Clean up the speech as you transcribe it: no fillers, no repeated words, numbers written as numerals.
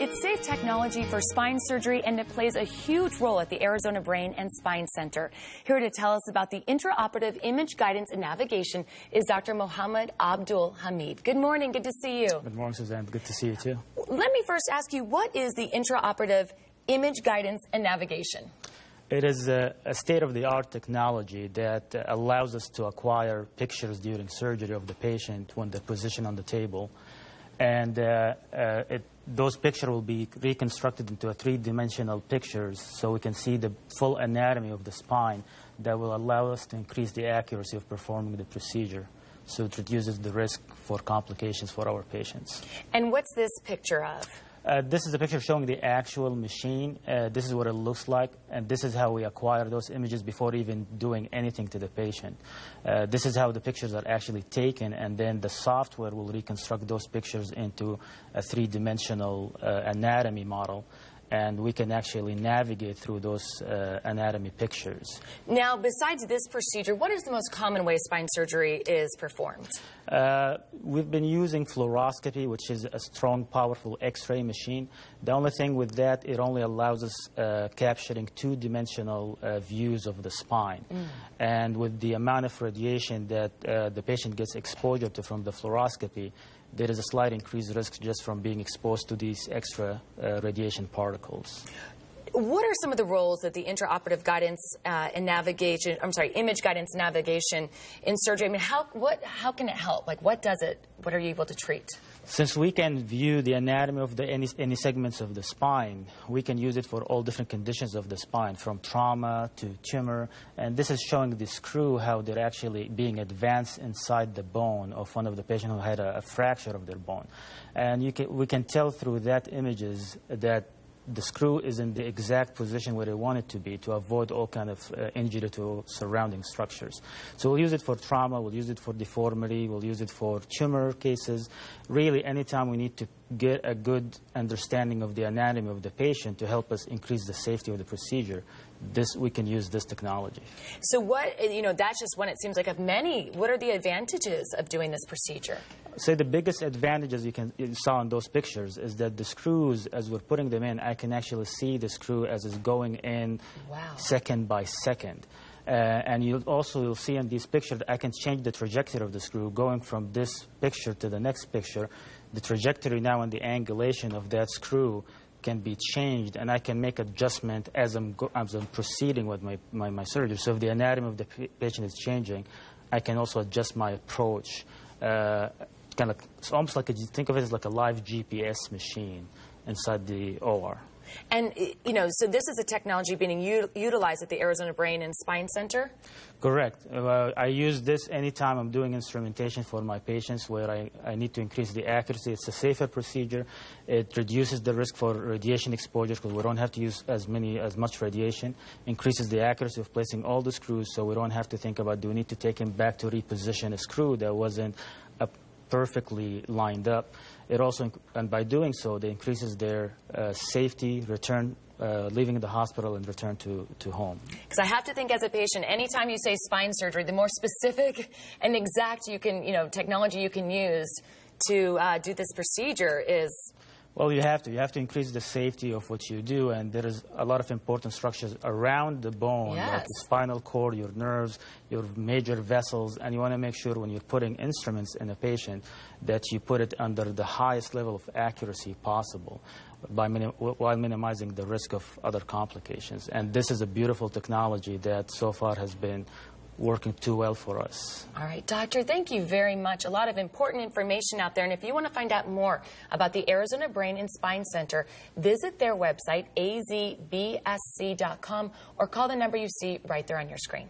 It's safe technology for spine surgery, and it plays a huge role at the Arizona Brain and Spine Center. Here to tell us about the intraoperative image guidance and navigation is Dr. Mohamed Abdulhamid. Good morning. Good to see you. Good morning, Suzanne. Good to see you, too. Let me first ask you, what is the intraoperative image guidance and navigation? It is a state-of-the-art technology that allows us to acquire pictures during surgery of the patient when they're positioned on the table. And those pictures will be reconstructed into three-dimensional pictures so we can see the full anatomy of the spine that will allow us to increase the accuracy of performing the procedure. So it reduces the risk for complications for our patients. And what's this picture of? This is a picture showing the actual machine. This is what it looks like, and this is how we acquire those images before even doing anything to the patient. This is how the pictures are actually taken, and then the software will reconstruct those pictures into a three-dimensional anatomy model, and we can actually navigate through those anatomy pictures. Now, besides this procedure, what is the most common way spine surgery is performed? We've been using fluoroscopy, which is a strong, powerful X-ray machine. The only thing with that, it only allows us capturing two-dimensional views of the spine. And with the amount of radiation that the patient gets exposure to from the fluoroscopy, there is a slight increased risk just from being exposed to these extra radiation particles. What are some of the roles that the intraoperative guidance and navigation, image guidance and navigation in surgery? I mean, how can it help? Like, what does it, what are you able to treat? Since we can view the anatomy of any segments of the spine, we can use it for all different conditions of the spine, from trauma to tumor. And this is showing the screw, how they're actually being advanced inside the bone of one of the patients who had a fracture of their bone. And we can tell through that images that the screw is in the exact position where they want it to be to avoid all kind of injury to surrounding structures. So we'll use it for trauma, we'll use it for deformity, we'll use it for tumor cases. Really, anytime we need to get a good understanding of the anatomy of the patient to help us increase the safety of the procedure, we can use this technology. So that's just one, it seems like, of many. What are the advantages of doing this procedure? So the biggest advantages you saw in those pictures is that the screws, as we're putting them in, I can actually see the screw as it's going in second by second. And you'll see in these pictures, I can change the trajectory of the screw going from this picture to the next picture. The trajectory now and the angulation of that screw can be changed, and I can make adjustment as I'm proceeding with my surgery. So if the anatomy of the patient is changing, I can also adjust my approach. It's almost like think of it as like a live GPS machine inside the OR. And, so this is a technology being utilized at the Arizona Brain and Spine Center? Correct. I use this anytime I'm doing instrumentation for my patients where I need to increase the accuracy. It's a safer procedure. It reduces the risk for radiation exposure because we don't have to use as much radiation. Increases the accuracy of placing all the screws so we don't have to think about, do we need to take him back to reposition a screw that wasn't perfectly lined up. It also, and by doing so, it increases their safety, leaving the hospital and return to home. Because I have to think, as a patient, anytime you say spine surgery, the more specific and exact technology you can use to do this procedure is. Well, you have to increase the safety of what you do, and there is a lot of important structures around the bone, like the spinal cord, your nerves, your major vessels, and you want to make sure when you're putting instruments in a patient that you put it under the highest level of accuracy possible while minimizing the risk of other complications. And this is a beautiful technology that so far has been working too well for us. All right, Doctor, thank you very much. A lot of important information out there. And if you want to find out more about the Arizona Brain and Spine Center, visit their website, azbsc.com, or call the number you see right there on your screen.